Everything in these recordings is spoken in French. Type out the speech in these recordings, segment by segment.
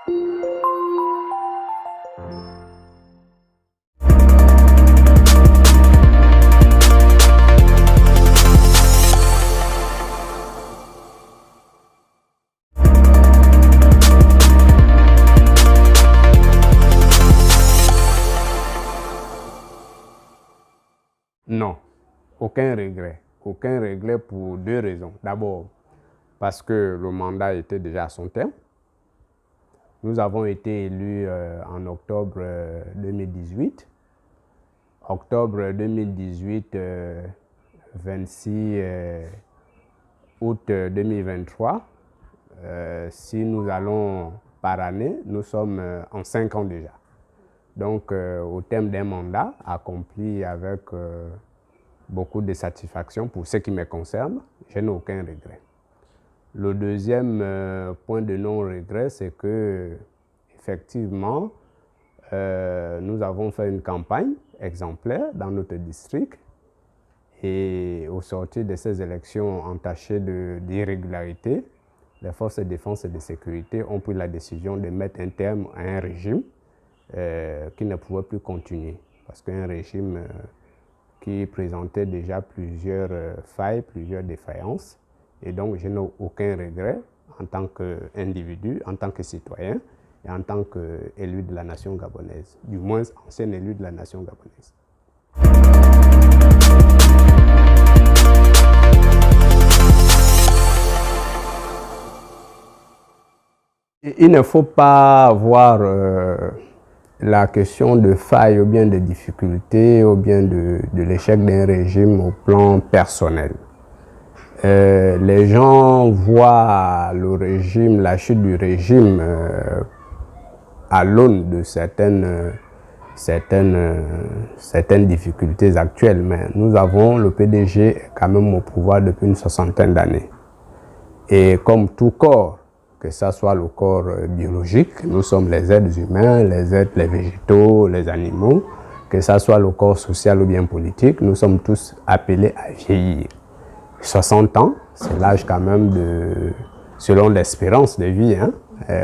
Non, aucun regret. Aucun regret pour deux raisons. D'abord, parce que le mandat était déjà à son terme. Nous avons été élus en octobre 2018. Octobre 2018, 26 août 2023. Si nous allons par année, nous sommes en 5 ans déjà. Donc, au terme d'un mandat accompli avec beaucoup de satisfaction pour ce qui me concerne, je n'ai aucun regret. Le deuxième point de non-regret, c'est que, effectivement, nous avons fait une campagne exemplaire dans notre district et au sortir de ces élections entachées d'irrégularités, les forces de défense et de sécurité ont pris la décision de mettre un terme à un régime qui ne pouvait plus continuer. Parce qu'un régime qui présentait déjà plusieurs failles, plusieurs défaillances. Et donc, je n'ai aucun regret en tant qu'individu, en tant que citoyen et en tant qu'élu de la nation gabonaise, du moins ancien élu de la nation gabonaise. Il ne faut pas voir la question de faille ou bien de difficulté ou bien de l'échec d'un régime au plan personnel. Les gens voient le régime, la chute du régime à l'aune de certaines difficultés actuelles, mais nous avons le PDG quand même au pouvoir depuis une soixantaine d'années. Et comme tout corps, que ce soit le corps biologique, nous sommes les êtres humains, les végétaux, les animaux, que ce soit le corps social ou bien politique, nous sommes tous appelés à vieillir. 60 ans, c'est l'âge quand même selon l'espérance de vie,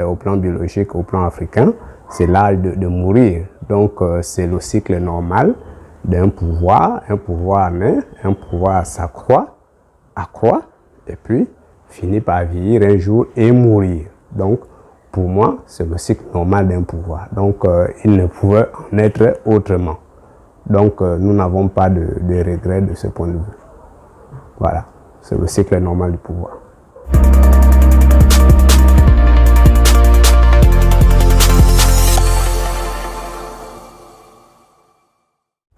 au plan biologique, au plan africain, c'est l'âge de mourir. Donc c'est le cycle normal d'un pouvoir, un pouvoir naît, un pouvoir s'accroît, et puis finit par vieillir un jour et mourir. Donc, pour moi, c'est le cycle normal d'un pouvoir. Donc, il ne pouvait en être autrement. Donc, nous n'avons pas de regret de ce point de vue. Voilà, c'est le cycle normal du pouvoir.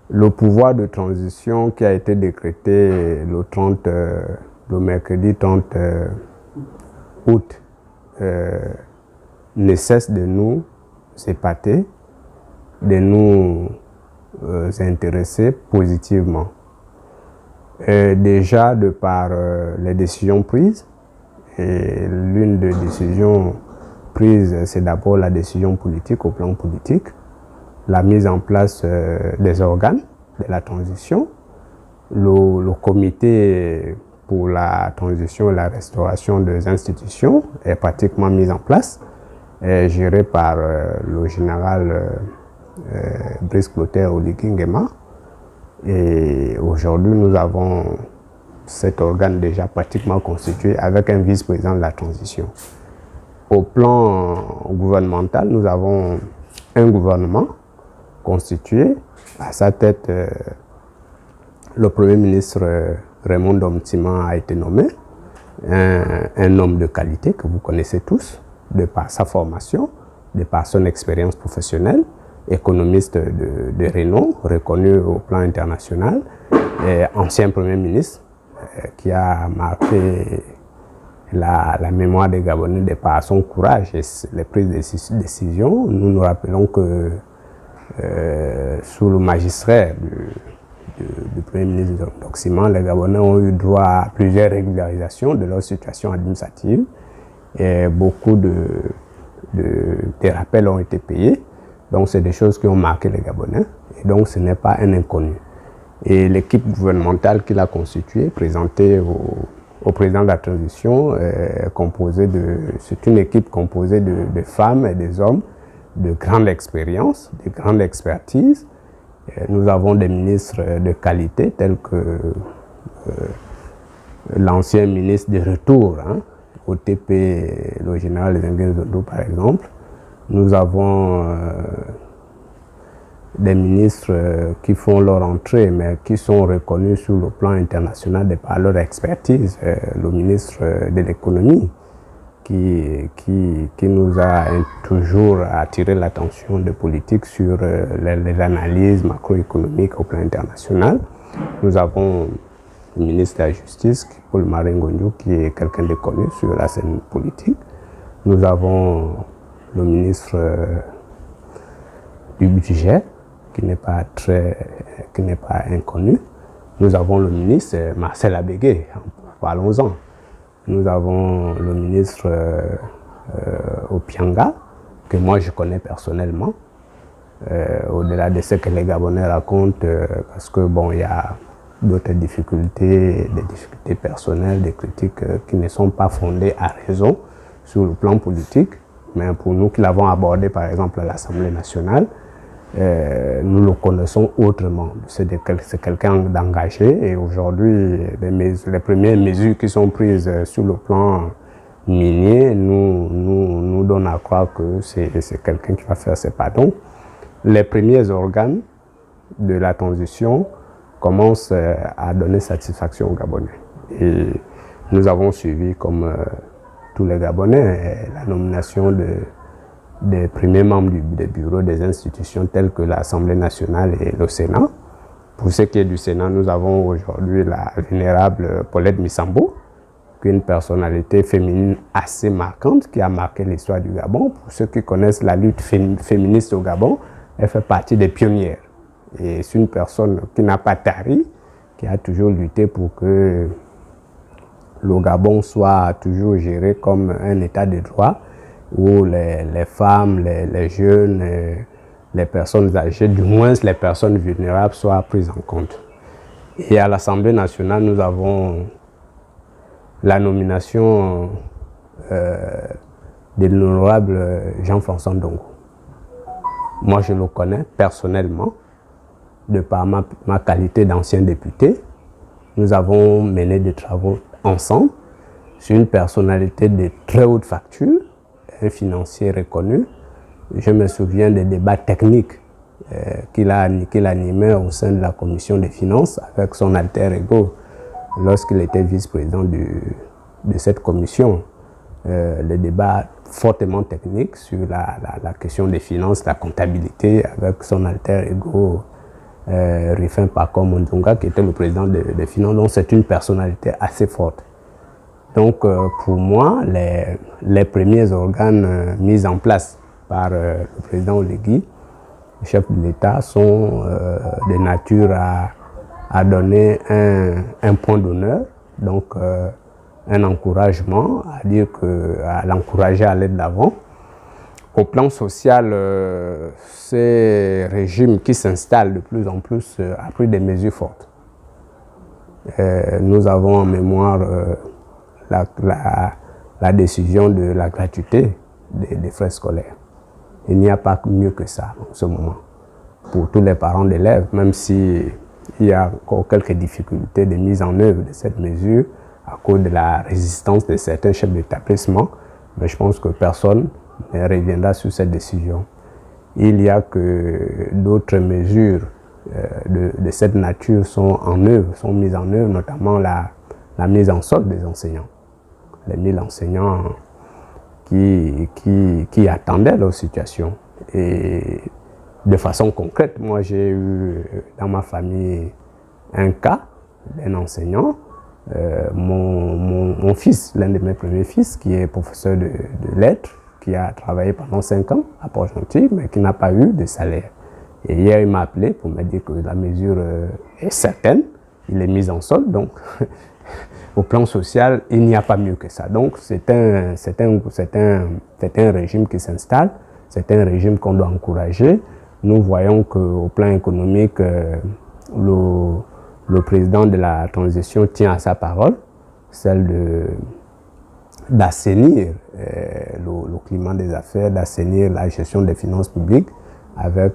Le pouvoir de transition qui a été décrété le mercredi 30 août ne cesse de nous épater, de nous intéresser positivement. Déjà de par les décisions prises, et l'une des décisions prises, c'est d'abord la décision politique au plan politique, la mise en place des organes de la transition, le comité pour la transition et la restauration des institutions est pratiquement mise en place, gérée par le général Brice Clotaire Oligui Nguema. Et aujourd'hui, nous avons cet organe déjà pratiquement constitué avec un vice-président de la transition. Au plan gouvernemental, nous avons un gouvernement constitué, à sa tête le Premier ministre Raymond Domtima a été nommé, un homme de qualité que vous connaissez tous, de par sa formation, de par son expérience professionnelle, économiste de renom, reconnu au plan international, et ancien Premier ministre qui a marqué la mémoire des Gabonais de par son courage et les prises de décision. Nous nous rappelons que sous le magistrat du Premier ministre d'Occident, les Gabonais ont eu droit à plusieurs régularisations de leur situation administrative et beaucoup de rappels ont été payés. Donc c'est des choses qui ont marqué les Gabonais et donc ce n'est pas un inconnu. Et l'équipe gouvernementale qu'il a constituée, présentée au président de la transition, c'est une équipe composée de femmes et des hommes de grande expérience, de grande expertise. Nous avons des ministres de qualité tels que l'ancien ministre de retour, au TP, le général Zenguin Zondo par exemple. Nous avons des ministres qui font leur entrée, mais qui sont reconnus sur le plan international par leur expertise. Le ministre de l'économie, qui nous a toujours attiré l'attention des politiques sur les analyses macroéconomiques au plan international. Nous avons le ministre de la Justice, Paul Marengondio, qui est quelqu'un de connu sur la scène politique. Nous avons le ministre du budget, qui n'est pas inconnu. Nous avons le ministre Marcel Abégué, parlons-en. Nous avons le ministre Opianga, que moi je connais personnellement, au-delà de ce que les Gabonais racontent, parce que bon, il y a d'autres difficultés, des difficultés personnelles, des critiques qui ne sont pas fondées à raison sur le plan politique, mais pour nous qui l'avons abordé par exemple à l'Assemblée nationale, nous le connaissons autrement. C'est quelqu'un d'engagé et aujourd'hui, les premières mesures qui sont prises sur le plan minier nous donnent à croire que c'est quelqu'un qui va faire ses pas. Donc, les premiers organes de la transition commencent à donner satisfaction aux Gabonais. Et nous avons suivi, comme tous les Gabonais, la nomination des premiers membres des bureaux des institutions telles que l'Assemblée nationale et le Sénat. Pour ce qui est du Sénat, nous avons aujourd'hui la vénérable Paulette Missambo, qui est une personnalité féminine assez marquante qui a marqué l'histoire du Gabon. Pour ceux qui connaissent la lutte féministe au Gabon, elle fait partie des pionnières. Et c'est une personne qui n'a pas tari, qui a toujours lutté pour que le Gabon soit toujours géré comme un état de droit, où les femmes, les jeunes, les personnes âgées, du moins les personnes vulnérables soient prises en compte. Et à l'Assemblée nationale, nous avons la nomination de l'honorable Jean-François Ndongo. Moi, je le connais personnellement, de par ma qualité d'ancien député. Nous avons mené des travaux ensemble. C'est une personnalité de très haute facture, un financier reconnu. Je me souviens des débats techniques qu'il animait au sein de la commission des finances avec son alter ego lorsqu'il était vice-président de cette commission. Les débats fortement techniques sur la question des finances, la comptabilité, avec son alter ego Rifin Pacom Mundunga, qui était le président des finances. Donc c'est une personnalité assez forte. Donc pour moi, les premiers organes mis en place par le président Oligui, le chef de l'État, sont de nature à donner un point d'honneur, donc un encouragement, à l'encourager à aller de l'avant. Au plan social, ces régimes qui s'installent de plus en plus ont pris des mesures fortes. Nous avons en mémoire la décision de la gratuité des frais scolaires. Il n'y a pas mieux que ça en ce moment pour tous les parents d'élèves, même s'il y a encore quelques difficultés de mise en œuvre de cette mesure à cause de la résistance de certains chefs d'établissement, mais je pense que personne ne reviendra sur cette décision. Il y a que d'autres mesures de cette nature sont mises en œuvre, notamment la mise en solde des enseignants. Les 1000 enseignants qui attendaient leur situation. Et de façon concrète, moi j'ai eu dans ma famille un cas d'un enseignant, mon fils, l'un de mes premiers fils, qui est professeur de lettres, qui a travaillé pendant 5 ans à Port-Gentil, mais qui n'a pas eu de salaire. Et hier, il m'a appelé pour me dire que la mesure est certaine, il est mis en solde, donc au plan social, il n'y a pas mieux que ça. Donc c'est un régime qui s'installe, c'est un régime qu'on doit encourager. Nous voyons qu'au plan économique, le président de la transition tient à sa parole. celle d'assainir le climat des affaires, d'assainir la gestion des finances publiques avec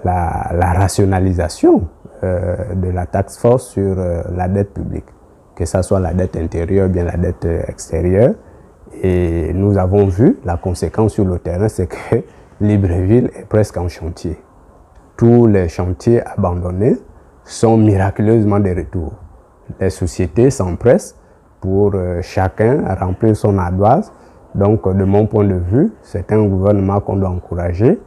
la rationalisation de la taxe force sur la dette publique, que ce soit la dette intérieure ou bien la dette extérieure. Et nous avons vu la conséquence sur le terrain, c'est que Libreville est presque en chantier. Tous les chantiers abandonnés sont miraculeusement de retour. Les sociétés s'empressent pour chacun remplir son ardoise. Donc, de mon point de vue, c'est un gouvernement qu'on doit encourager.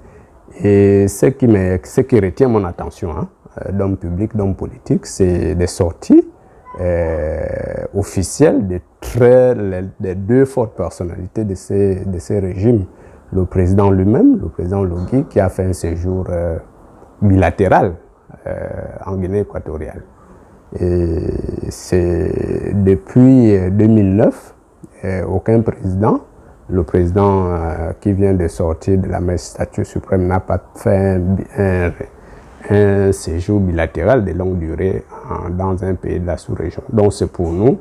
Et ce qui retient mon attention, d'homme public, d'homme politique, c'est des sorties officielles des deux fortes personnalités de ces régimes. Le président lui-même, le président Logui, qui a fait un séjour bilatéral en Guinée équatoriale. Et c'est depuis 2009, aucun président, le président qui vient de sortir de la magistrature suprême n'a pas fait un séjour bilatéral de longue durée dans un pays de la sous-région. Donc c'est pour nous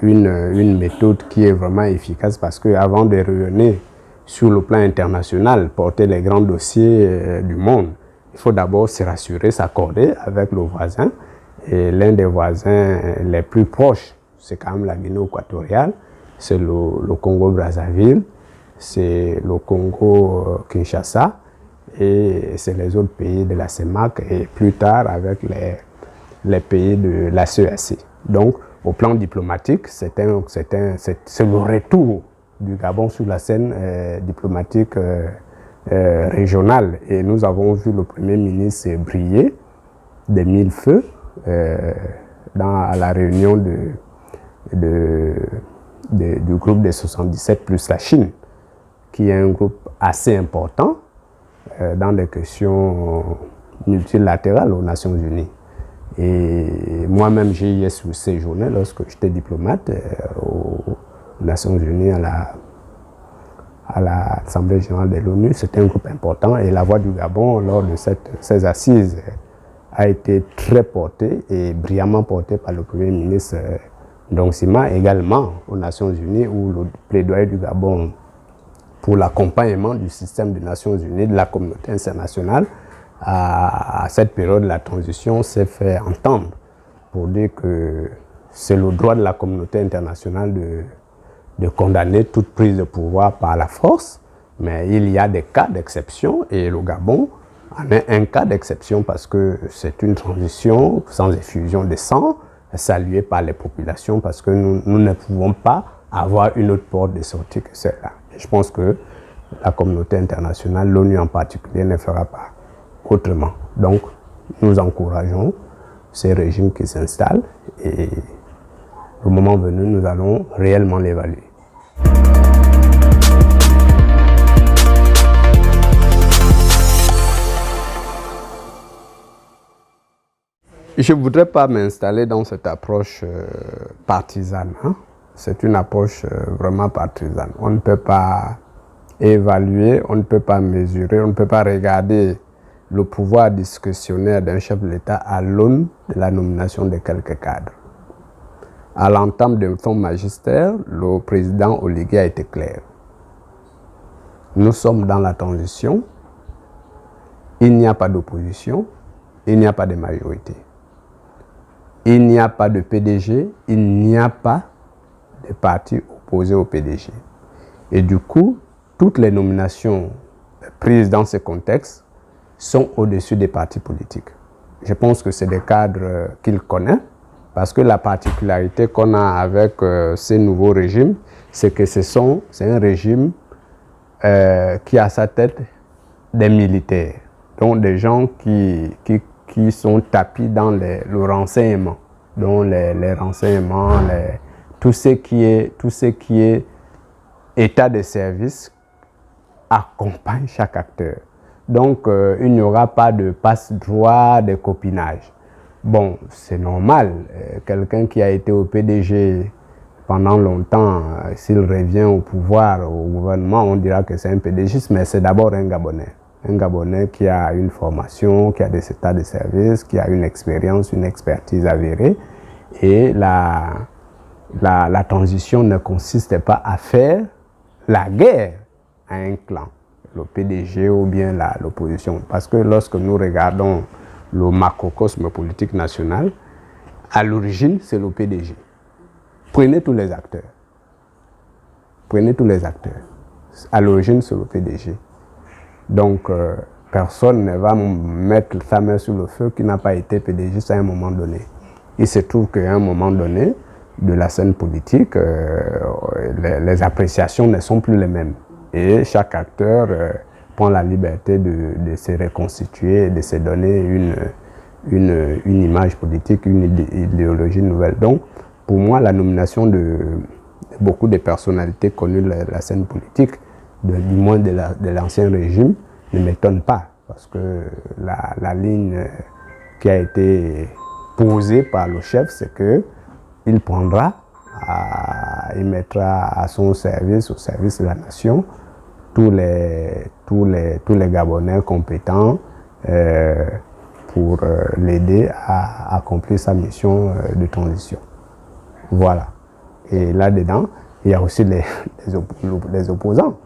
une méthode qui est vraiment efficace parce qu'avant de revenir sur le plan international, porter les grands dossiers du monde, il faut d'abord se rassurer, s'accorder avec le voisin. Et l'un des voisins les plus proches, c'est quand même la Guinée équatoriale, c'est le Congo-Brazzaville, c'est le Congo-Kinshasa et c'est les autres pays de la CEMAC et plus tard avec les pays de la CEAC. Donc, au plan diplomatique, c'est le retour du Gabon sur la scène diplomatique régionale. Et nous avons vu le Premier ministre briller des mille feux à la réunion du groupe des 77 plus la Chine, qui est un groupe assez important dans des questions multilatérales aux Nations Unies. Et moi-même, j'y ai séjourné lorsque j'étais diplomate aux Nations Unies à l'Assemblée générale de l'ONU. C'était un groupe important et la voix du Gabon lors de ces assises a été très portée et brillamment portée par le Premier ministre Ndong Sima, également aux Nations Unies, où le plaidoyer du Gabon pour l'accompagnement du système des Nations Unies, de la communauté internationale, à cette période de la transition s'est fait entendre pour dire que c'est le droit de la communauté internationale de condamner toute prise de pouvoir par la force, mais il y a des cas d'exception et le Gabon en est un cas d'exception parce que c'est une transition sans effusion de sang, saluée par les populations parce que nous ne pouvons pas avoir une autre porte de sortie que celle-là. Je pense que la communauté internationale, l'ONU en particulier, ne fera pas autrement. Donc, nous encourageons ces régimes qui s'installent et au moment venu, nous allons réellement l'évaluer. Je ne voudrais pas m'installer dans cette approche partisane. C'est une approche vraiment partisane. On ne peut pas évaluer, on ne peut pas mesurer, on ne peut pas regarder le pouvoir discrétionnaire d'un chef de l'État à l'aune de la nomination de quelques cadres. À l'entame de son magistère, le président Oligui a été clair. Nous sommes dans la transition, il n'y a pas d'opposition, il n'y a pas de majorité. Il n'y a pas de PDG, il n'y a pas de parti opposé au PDG. Et du coup, toutes les nominations prises dans ce contexte sont au-dessus des partis politiques. Je pense que c'est des cadres qu'il connaît, parce que la particularité qu'on a avec ces nouveaux régimes, c'est que c'est un régime qui a à sa tête des militaires, donc des gens qui sont tapis dans le renseignement, dont les renseignements, tout ce qui est état de service accompagne chaque acteur. Donc, il n'y aura pas de passe-droit, de copinage. Bon, c'est normal. Quelqu'un qui a été au PDG pendant longtemps, s'il revient au pouvoir, au gouvernement, on dira que c'est un PDG, mais c'est d'abord un Gabonais. Un Gabonais qui a une formation, qui a des états de service, qui a une expérience, une expertise avérée. Et la transition ne consistait pas à faire la guerre à un clan, le PDG ou bien l'opposition. Parce que lorsque nous regardons le macrocosme politique national, à l'origine, c'est le PDG. Prenez tous les acteurs. Prenez tous les acteurs. À l'origine, c'est le PDG. Donc, personne ne va mettre sa main sur le feu qui n'a pas été PDG à un moment donné. Il se trouve qu'à un moment donné, de la scène politique, les appréciations ne sont plus les mêmes. Et chaque acteur prend la liberté de se reconstituer, de se donner une image politique, une idéologie nouvelle. Donc, pour moi, la nomination de beaucoup de personnalités connues de la scène politique, du moins de l'ancien régime, ne m'étonne pas. Parce que la ligne qui a été posée par le chef, c'est qu'il prendra, il mettra à son service, au service de la nation, tous les Gabonais compétents pour l'aider à accomplir sa mission de transition. Voilà. Et là-dedans, il y a aussi les opposants,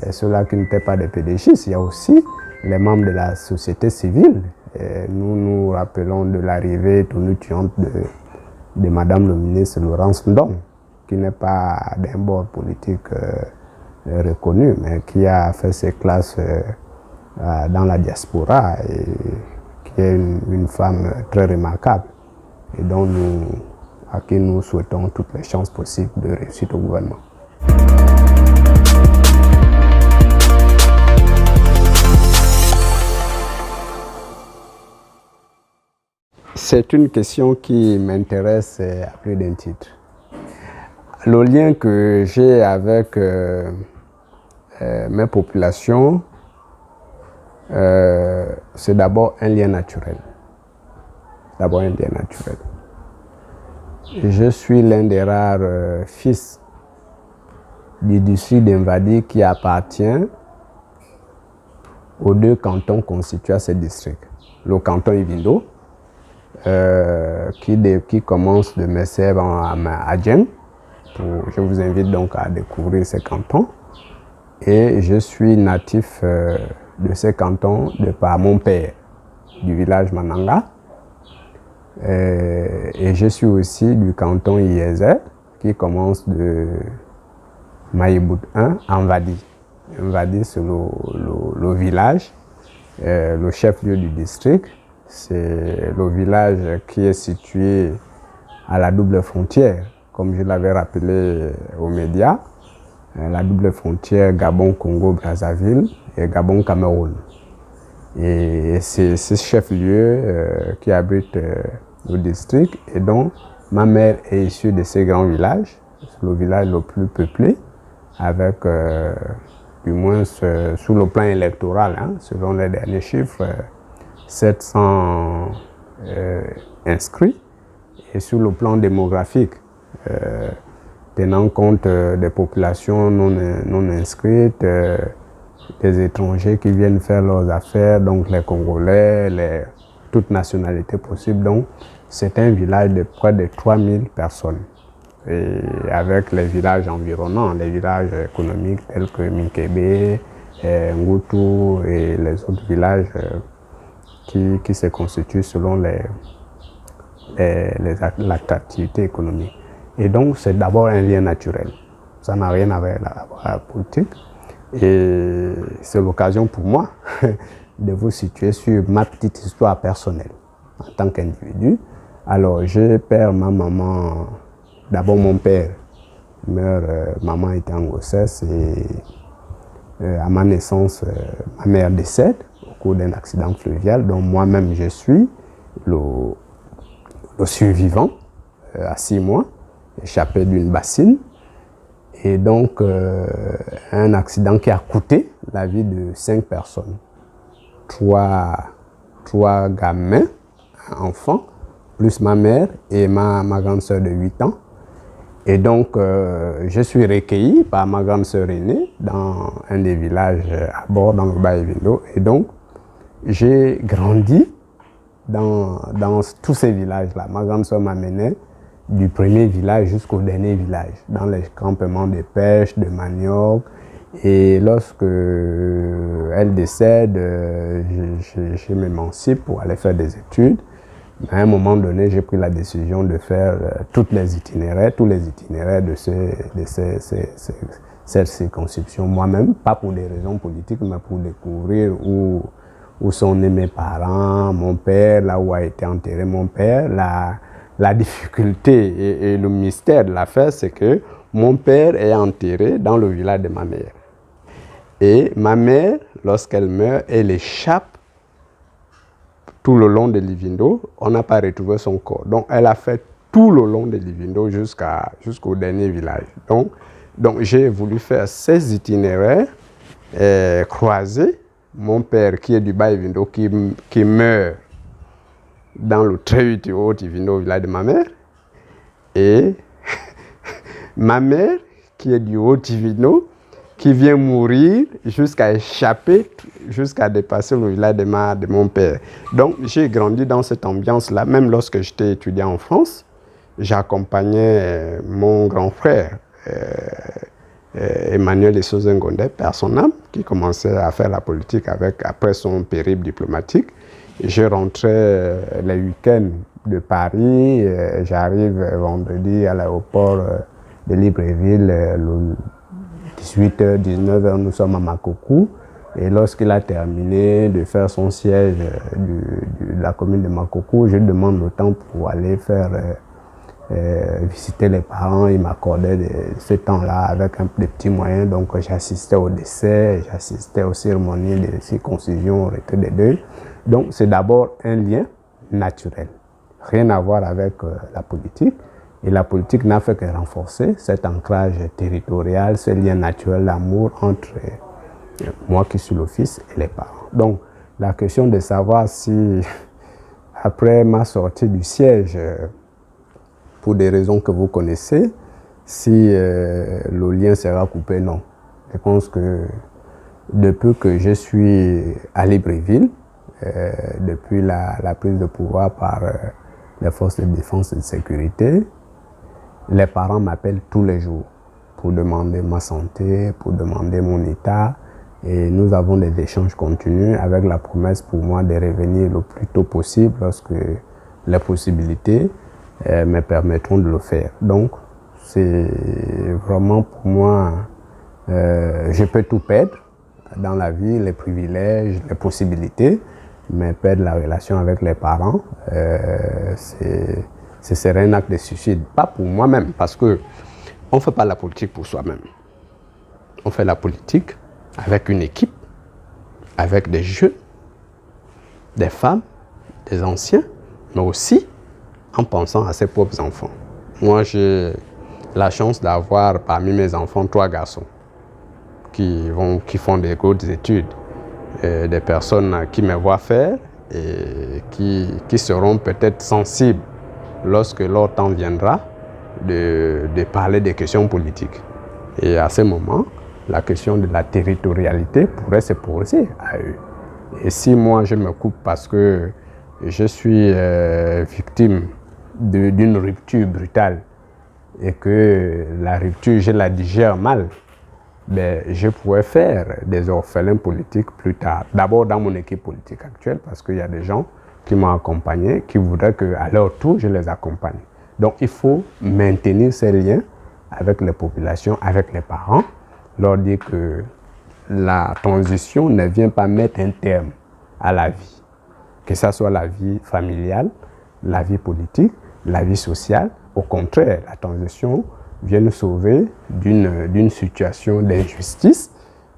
ceux-là qui n'étaient pas des PDGistes. Il y a aussi les membres de la société civile. Nous nous rappelons de l'arrivée tonitruante de Madame le ministre Laurence Ndong, qui n'est pas d'un bord politique reconnu, mais qui a fait ses classes dans la diaspora et qui est une femme très remarquable et à qui nous souhaitons toutes les chances possibles de réussite au gouvernement. C'est une question qui m'intéresse à plus d'un titre. Le lien que j'ai avec mes populations, c'est d'abord un lien naturel. D'abord un lien naturel. Je suis l'un des rares fils du district d'Invadi qui appartient aux deux cantons constitués à ce district. Le canton Ibindo, qui commence de Messer à Djem. Je vous invite donc à découvrir ces cantons. Et je suis natif de ces cantons de par mon père, du village Mananga. Et je suis aussi du canton Iezer, qui commence de Maïbout 1 à Nvadi. Nvadi, c'est le village, le chef-lieu du district. C'est le village qui est situé à la double frontière, comme je l'avais rappelé aux médias, la double frontière Gabon-Congo-Brazzaville et Gabon-Cameroun. Et c'est ce chef-lieu qui abrite le district et dont ma mère est issue de ces grands villages. C'est le village le plus peuplé, avec, du moins sous le plan électoral, selon les derniers chiffres, 700 inscrits. Et sur le plan démographique, tenant compte des populations non inscrites, des étrangers qui viennent faire leurs affaires, donc les Congolais, toutes nationalités possibles. Donc, c'est un village de près de 3000 personnes. Et avec les villages environnants, les villages économiques tels que Minkebe, Ngutu et les autres villages qui se constituent selon l'attractivité économique. Et donc, c'est d'abord un lien naturel. Ça n'a rien à voir avec la politique. Et c'est l'occasion pour moi de vous situer sur ma petite histoire personnelle en tant qu'individu. Alors, je perds ma maman, d'abord mon père meurt, maman était en grossesse et à ma naissance, ma mère décède au cours d'un accident fluvial. Donc moi-même, je suis le survivant à 6 mois, échappé d'une bassine. Et donc, un accident qui a coûté la vie de 5 personnes. 3 gamins, enfants, plus ma mère et ma grande sœur de 8 ans. Et donc, je suis recueilli par ma grande sœur aînée dans un des villages à bord, dans le Bas-Ibindo. Et donc, j'ai grandi dans tous ces villages-là. Ma grande sœur m'amenait du premier village jusqu'au dernier village, dans les campements de pêche, de manioc. Et lorsque elle décède, je m'émancipe pour aller faire des études. À un moment donné, j'ai pris la décision de faire tous les itinéraires de cette circonscription moi-même, pas pour des raisons politiques, mais pour découvrir où sont nés mes parents, mon père, là où a été enterré mon père. La difficulté et le mystère de l'affaire, c'est que mon père est enterré dans le village de ma mère. Et ma mère, lorsqu'elle meurt, elle échappe tout le long de Livindo. On n'a pas retrouvé son corps. Donc, elle a fait tout le long de Livindo jusqu'au dernier village. Donc j'ai voulu faire ces itinéraires croisés. Mon père, qui est du Bas-Livindo, qui meurt dans le très haut Livindo, au village de ma mère. Et ma mère, qui est du haut Livindo, qui vient mourir jusqu'à échapper, jusqu'à dépasser le village de mon père. Donc, j'ai grandi dans cette ambiance-là. Même lorsque j'étais étudiant en France, j'accompagnais mon grand frère, Emmanuel Essoze Ngondé, père son âme, qui commençait à faire la politique après son périple diplomatique. Je rentrais les week-ends de Paris. J'arrive vendredi à l'aéroport de Libreville, 18h, 19h, nous sommes à Makokou. Et lorsqu'il a terminé de faire son siège de la commune de Makokou, je demande le temps pour aller faire visiter les parents. Il m'accordait ce temps-là avec des petits moyens. Donc j'assistais au décès, j'assistais aux cérémonies de circoncision, au retrait des deuils. Donc c'est d'abord un lien naturel, rien à voir avec la politique. Et la politique n'a fait que renforcer cet ancrage territorial, ce lien naturel d'amour entre moi qui suis le fils et les parents. Donc, la question de savoir si, après ma sortie du siège, pour des raisons que vous connaissez, si le lien sera coupé, non. Je pense que depuis que je suis à Libreville, depuis la prise de pouvoir par les forces de défense et de sécurité, les parents m'appellent tous les jours pour demander ma santé, pour demander mon état. Et nous avons des échanges continus avec la promesse pour moi de revenir le plus tôt possible lorsque les possibilités me permettront de le faire. Donc, c'est vraiment pour moi, je peux tout perdre dans la vie, les privilèges, les possibilités, mais perdre la relation avec les parents, ce serait un acte de suicide. Pas pour moi-même, parce qu'on ne fait pas la politique pour soi-même. On fait la politique avec une équipe, avec des jeunes, des femmes, des anciens, mais aussi en pensant à ses propres enfants. Moi, j'ai la chance d'avoir parmi mes enfants 3 garçons qui font des grosses études, des personnes qui me voient faire et qui seront peut-être sensibles lorsque leur temps viendra de parler des questions politiques. Et à ce moment, la question de la territorialité pourrait se poser à eux. Et si moi je me coupe parce que je suis victime d'une rupture brutale et que la rupture, je la digère mal, ben, je pourrais faire des orphelins politiques plus tard. D'abord dans mon équipe politique actuelle, parce qu'il y a des gens qui m'ont accompagné, qui voudraient qu'à leur tour, je les accompagne. Donc, il faut maintenir ces liens avec les populations, avec les parents, leur dire que la transition ne vient pas mettre un terme à la vie, que ce soit la vie familiale, la vie politique, la vie sociale. Au contraire, la transition vient nous sauver d'une situation d'injustice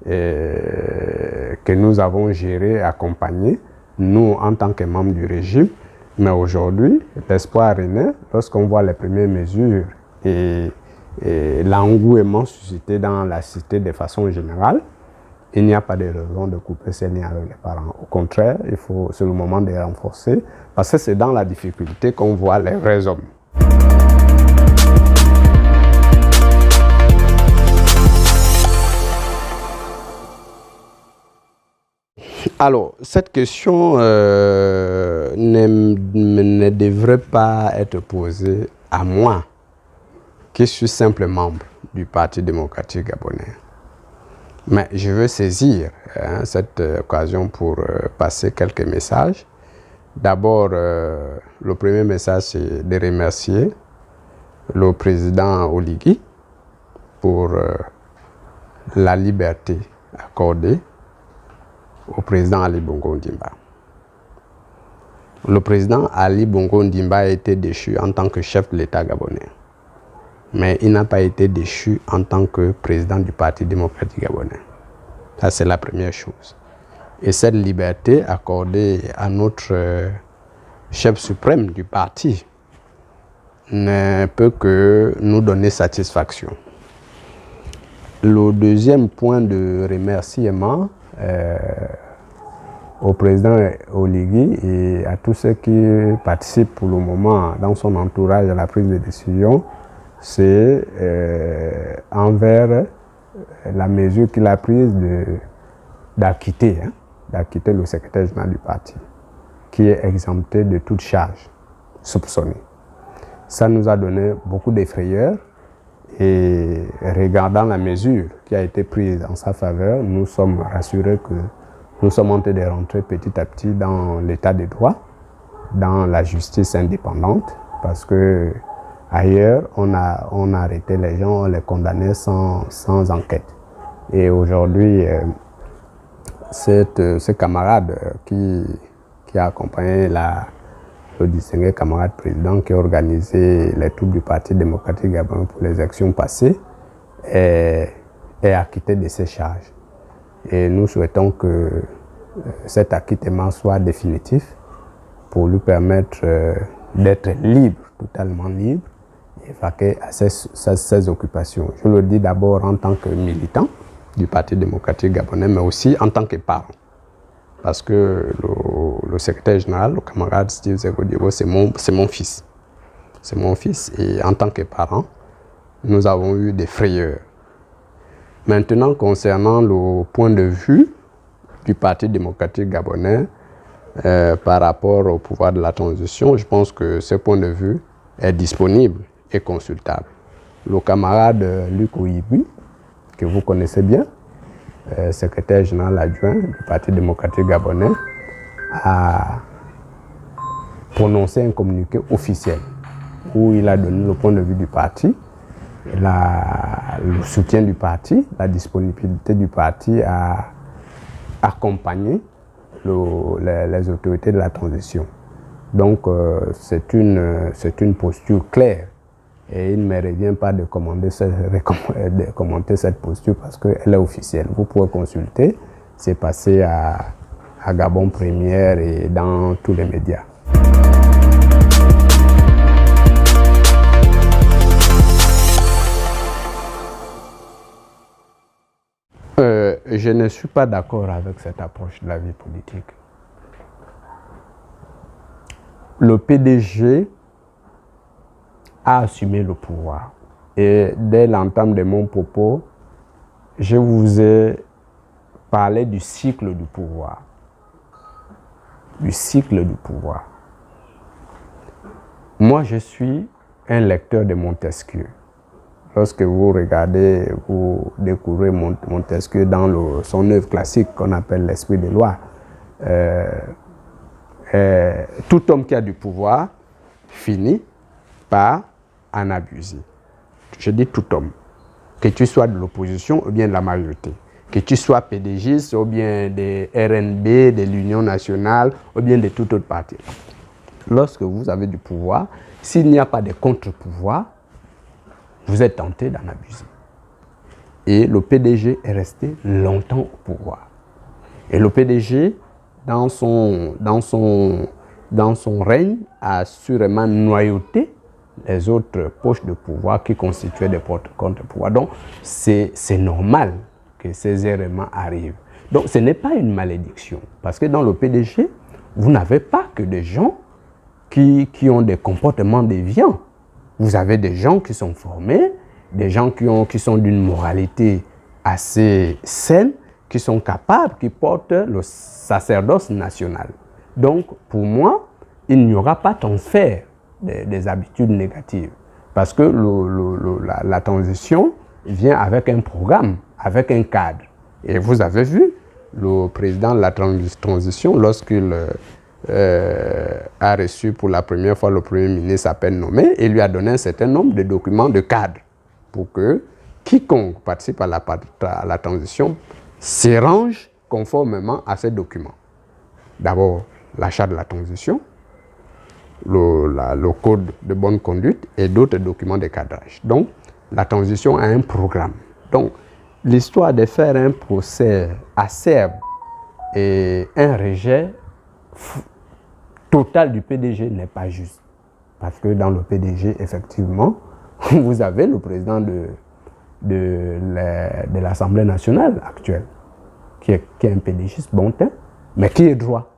que nous avons gérée, accompagnée, nous en tant que membres du régime. Mais aujourd'hui, l'espoir est né lorsqu'on voit les premières mesures et l'engouement suscité dans la cité de façon générale. Il n'y a pas de raison de couper ces liens avec les parents. Au contraire, c'est le moment de les renforcer parce que c'est dans la difficulté qu'on voit les vrais hommes. Alors, cette question ne devrait pas être posée à moi, qui suis simple membre du Parti démocratique gabonais. Mais je veux saisir cette occasion pour passer quelques messages. D'abord, le premier message, c'est de remercier le président Oligui pour la liberté accordée au président Ali Bongo Ondimba. Le président Ali Bongo Ondimba a été déchu en tant que chef de l'État gabonais. Mais il n'a pas été déchu en tant que président du Parti démocratique gabonais. Ça, c'est la première chose. Et cette liberté accordée à notre chef suprême du parti ne peut que nous donner satisfaction. Le deuxième point de remerciement au président Oligui et à tous ceux qui participent pour le moment dans son entourage à la prise de décision, c'est envers la mesure qu'il a prise d'acquitter le secrétaire général du parti, qui est exempté de toute charge soupçonnée. Ça nous a donné beaucoup de frayeur et regardant la mesure qui a été prise en sa faveur, nous sommes rassurés que nous sommes en train de rentrer petit à petit dans l'état de droit, dans la justice indépendante, parce que ailleurs, on a arrêté les gens, on les condamnait sans enquête. Et aujourd'hui, ce camarade qui a accompagné le distingué camarade président qui a organisé les troupes du Parti démocratique gabonais pour les actions passées est acquitté de ses charges. Et nous souhaitons que cet acquittement soit définitif pour lui permettre d'être libre, totalement libre, et vaquer à ses occupations. Je le dis d'abord en tant que militant du Parti démocratique gabonais, mais aussi en tant que parent. Parce que le secrétaire général, le camarade Steve Zegodibo, c'est mon fils. C'est mon fils et en tant que parent, nous avons eu des frayeurs. Maintenant, concernant le point de vue du Parti démocratique gabonais par rapport au pouvoir de la transition, je pense que ce point de vue est disponible et consultable. Le camarade Luc Ouibi, que vous connaissez bien, secrétaire général adjoint du Parti démocratique gabonais, a prononcé un communiqué officiel où il a donné le point de vue du parti, le soutien du parti, la disponibilité du parti à accompagner les autorités de la transition. Donc c'est une posture claire. Et il ne me revient pas de commenter cette posture parce qu'elle est officielle. Vous pouvez consulter, c'est passé à Gabon Première et dans tous les médias. Je ne suis pas d'accord avec cette approche de la vie politique. Le PDG a assumé le pouvoir. Et dès l'entame de mon propos, je vous ai parlé du cycle du pouvoir. Du cycle du pouvoir. Moi, je suis un lecteur de Montesquieu. Lorsque vous regardez, vous découvrez Montesquieu dans son œuvre classique qu'on appelle L'Esprit des lois. Tout homme qui a du pouvoir finit par en abuser. Je dis tout homme. Que tu sois de l'opposition ou bien de la majorité. Que tu sois PDGiste ou bien des RNB, de l'Union nationale ou bien de tout autre parti. Lorsque vous avez du pouvoir, s'il n'y a pas de contre-pouvoir, vous êtes tenté d'en abuser. Et le PDG est resté longtemps au pouvoir. Et le PDG, dans son règne, a assurément noyauté les autres poches de pouvoir qui constituaient des contre-pouvoirs. Donc, c'est normal que ces errements arrivent. Donc, ce n'est pas une malédiction. Parce que dans le PDG, vous n'avez pas que des gens qui ont des comportements déviants. Vous avez des gens qui sont formés, des gens qui sont d'une moralité assez saine, qui sont capables, qui portent le sacerdoce national. Donc, pour moi, il n'y aura pas transfert des habitudes négatives. Parce que la transition vient avec un programme, avec un cadre. Et vous avez vu, le président de la transition, lorsqu'il a reçu pour la première fois le Premier ministre à peine nommé, il lui a donné un certain nombre de documents de cadre pour que quiconque participe à la transition se range conformément à ces documents. D'abord, l'achat de la transition, le code de bonne conduite et d'autres documents de cadrage. Donc, la transition a un programme. Donc, l'histoire de faire un procès acerbe et un rejet total du PDG n'est pas juste. Parce que dans le PDG, effectivement, vous avez le président de l'Assemblée nationale actuelle, qui est un PDGiste bon teint, mais qui est droit.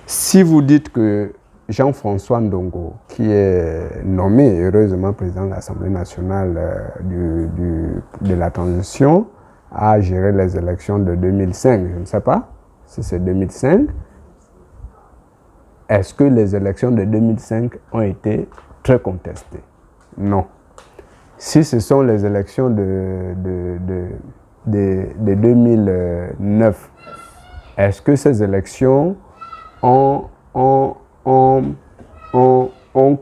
Si vous dites que Jean-François Ndongo, qui est nommé heureusement président de l'Assemblée nationale de la transition, a géré les élections de 2005, je ne sais pas si c'est 2005, est-ce que les élections de 2005 ont été très contestées? Non. Si ce sont les élections de 2009, est-ce que ces élections ont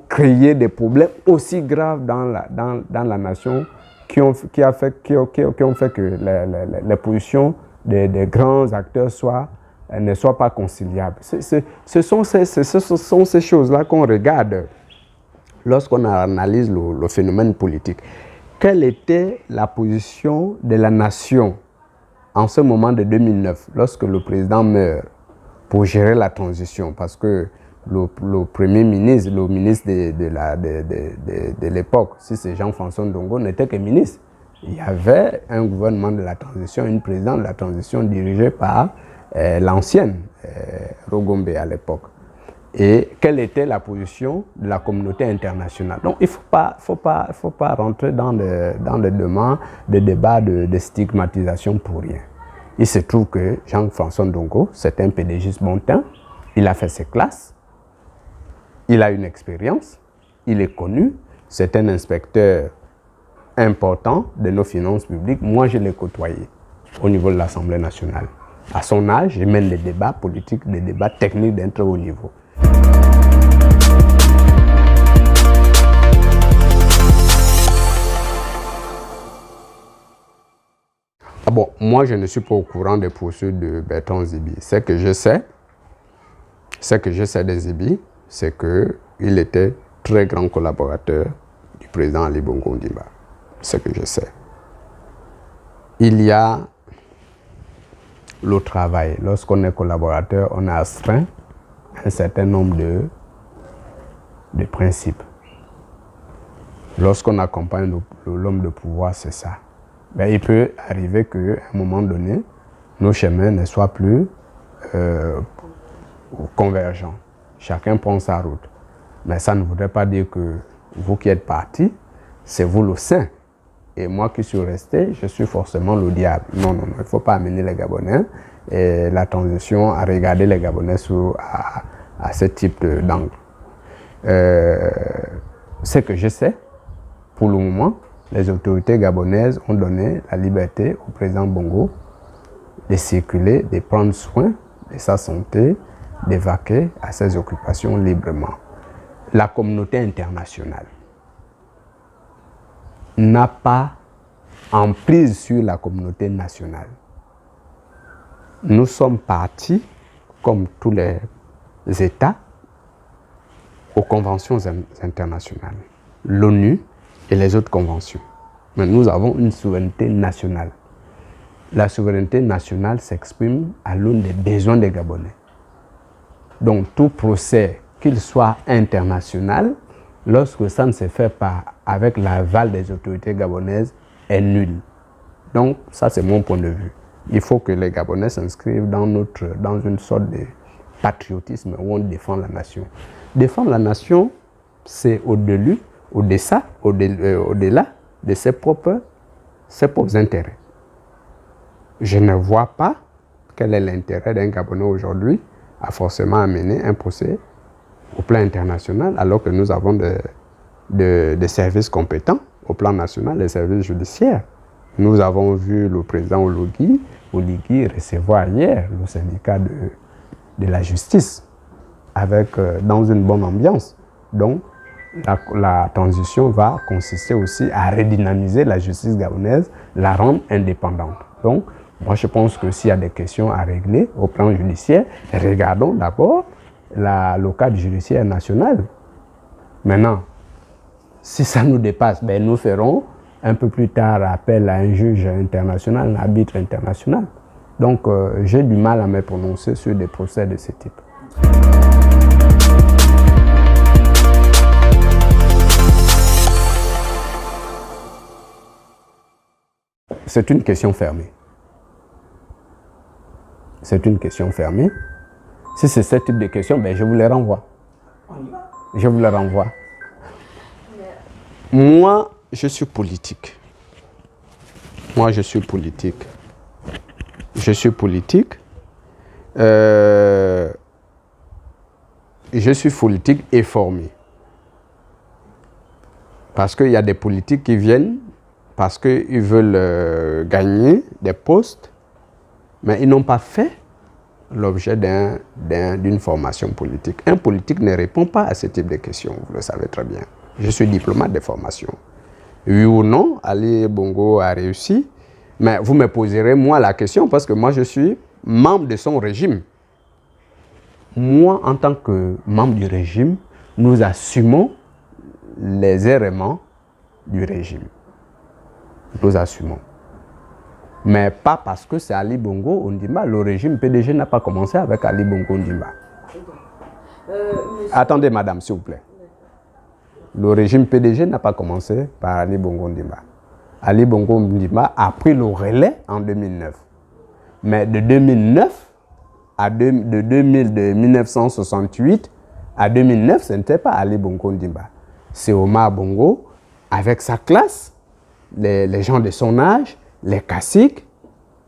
créé des problèmes aussi graves dans la nation qui ont fait que les positions des grands acteurs ne soient pas conciliables? Ce sont ces choses-là qu'on regarde lorsqu'on analyse le phénomène politique. Quelle était la position de la nation en ce moment de 2009, lorsque le président meurt, pour gérer la transition? Parce que le Premier ministre, le ministre de l'époque, si c'est Jean-François Ndongo, n'était que ministre. Il y avait un gouvernement de la transition, une présidente de la transition dirigée par l'ancienne Rogombe à l'époque. Et quelle était la position de la communauté internationale? Donc il ne faut pas rentrer dans des débats de stigmatisation pour rien. Il se trouve que Jean-François Ndongo, c'est un PDGiste bon teint, il a fait ses classes, il a une expérience, il est connu, c'est un inspecteur important de nos finances publiques. Moi, je l'ai côtoyé au niveau de l'Assemblée nationale. À son âge, il mène des débats politiques, des débats techniques d'un très haut niveau. Ah bon, moi, je ne suis pas au courant des poursuites de Bertrand Zibi. Ce que je sais de Zibi, c'est qu'il était très grand collaborateur du président Ali Bongo Ondimba. Ce que je sais. Il y a le travail. Lorsqu'on est collaborateur, on a astreint un certain nombre de principes. Lorsqu'on accompagne l'homme de pouvoir, c'est ça. Ben, il peut arriver qu'à un moment donné, nos chemins ne soient plus convergents. Chacun prend sa route. Mais ça ne voudrait pas dire que vous qui êtes parti, c'est vous le saint. Et moi qui suis resté, je suis forcément le diable. Non, non, non, il ne faut pas amener les Gabonais et la transition à regarder les Gabonais à ce type d'angle. Ce que je sais, pour le moment, les autorités gabonaises ont donné la liberté au président Bongo de circuler, de prendre soin de sa santé, d'évacuer à ses occupations librement. La communauté internationale n'a pas emprise sur la communauté nationale. Nous sommes partis, comme tous les États, aux conventions internationales, l'ONU et les autres conventions. Mais nous avons une souveraineté nationale. La souveraineté nationale s'exprime à l'aune des besoins des Gabonais. Donc tout procès, qu'il soit international, lorsque ça ne se fait pas avec l'aval des autorités gabonaises, est nul. Donc ça c'est mon point de vue. Il faut que les Gabonais s'inscrivent dans une sorte de patriotisme où on défend la nation. Défendre la nation, c'est au-delà de ses propres intérêts. Je ne vois pas quel est l'intérêt d'un Gabonais aujourd'hui à forcément amener un procès au plan international alors que nous avons des services compétents au plan national, les services judiciaires. Nous avons vu le président Oligui recevoir hier le syndicat de la justice dans une bonne ambiance. Donc, la transition va consister aussi à redynamiser la justice gabonaise, la rendre indépendante. Donc, moi je pense que s'il y a des questions à régler au plan judiciaire, regardons d'abord le cadre judiciaire national. Maintenant, si ça nous dépasse, ben nous ferons un peu plus tard appel à un juge international, un arbitre international. Donc, j'ai du mal à me prononcer sur des procès de ce type. C'est une question fermée. C'est une question fermée. Si c'est ce type de question, ben je vous les renvoie. Je vous les renvoie. Moi, je suis politique. Moi, je suis politique. Je suis politique. Je suis politique et formé. Parce qu'il y a des politiques qui viennent parce qu'ils veulent gagner des postes, mais ils n'ont pas fait l'objet d'une formation politique. Un politique ne répond pas à ce type de questions, vous le savez très bien. Je suis diplomate de formation. Oui ou non, Ali Bongo a réussi, mais vous me poserez moi la question parce que moi je suis membre de son régime. Moi, en tant que membre du régime, nous assumons les errements du régime. Nous assumons. Mais pas parce que c'est Ali Bongo Ondimba. Le régime PDG n'a pas commencé avec Ali Bongo Ondimba. Attendez, madame, s'il vous plaît. Le régime PDG n'a pas commencé par Ali Bongo Ondimba. Ali Bongo Ondimba a pris le relais en 2009. Mais de 2009 de 1968 à 2009, ce n'était pas Ali Bongo Ondimba. C'est Omar Bongo avec sa classe, les gens de son âge, les caciques,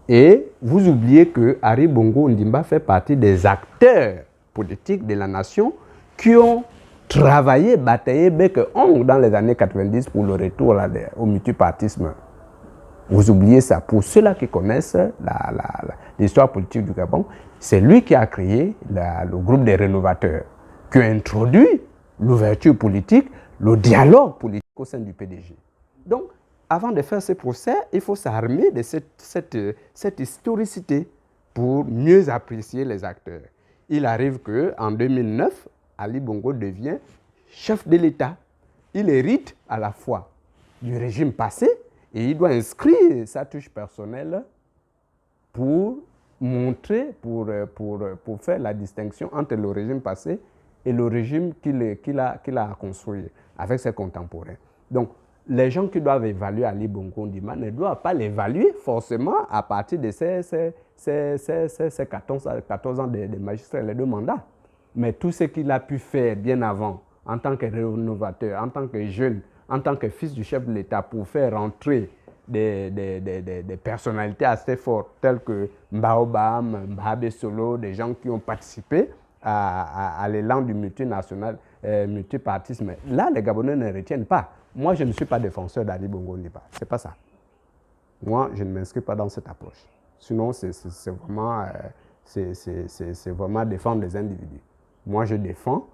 et vous oubliez que Ali Bongo Ondimba fait partie des acteurs politiques de la nation qui ont travaillé, bataillé bec et ongle dans les années 90 pour le retour au multipartisme. Vous oubliez ça. Pour ceux-là qui connaissent l'histoire politique du Gabon, c'est lui qui a créé le groupe des rénovateurs, qui a introduit l'ouverture politique, le dialogue politique au sein du PDG. Donc, avant de faire ce procès, il faut s'armer de cette historicité pour mieux apprécier les acteurs. Il arrive qu'en 2009, Ali Bongo devient chef de l'État. Il hérite à la fois du régime passé et il doit inscrire sa touche personnelle pour montrer, pour faire la distinction entre le régime passé et le régime qu'il a construit avec ses contemporains. Donc, les gens qui doivent évaluer Ali Bongo Ondimba ne doivent pas l'évaluer forcément à partir de ces 14 ans de magistrat, les 2 mandats. Mais tout ce qu'il a pu faire bien avant, en tant que rénovateur, en tant que jeune, en tant que fils du chef de l'État, pour faire rentrer des personnalités assez fortes, telles que Mbaobam, Mbabe Solo, des gens qui ont participé à l'élan du multipartisme. Là, les Gabonais ne retiennent pas. Moi, je ne suis pas défenseur d'Ali Bongo Ondimba. Ce n'est pas ça. Moi, je ne m'inscris pas dans cette approche. Sinon, c'est vraiment défendre les individus. Moi, je défends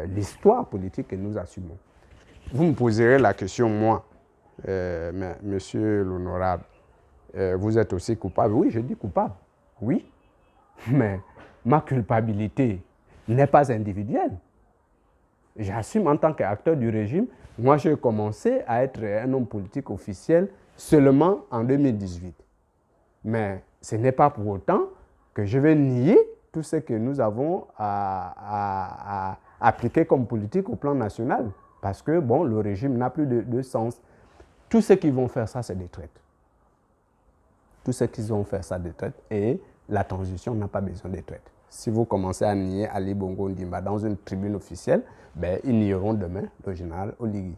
l'histoire politique que nous assumons. Vous me poserez la question, moi, monsieur l'honorable, vous êtes aussi coupable? Oui, je dis coupable. Oui, mais ma culpabilité n'est pas individuelle. J'assume en tant qu'acteur du régime. Moi, j'ai commencé à être un homme politique officiel seulement en 2018. Mais ce n'est pas pour autant que je vais nier tout ce que nous avons à appliquer comme politique au plan national. Parce que, bon, le régime n'a plus de sens. Tous ceux qui vont faire ça, c'est des traites. Tous ceux qui vont faire ça, des traites. Et la transition n'a pas besoin de traites. Si vous commencez à nier Ali Bongo Ondimba dans une tribune officielle, ben, ils nieront demain le général Oligui.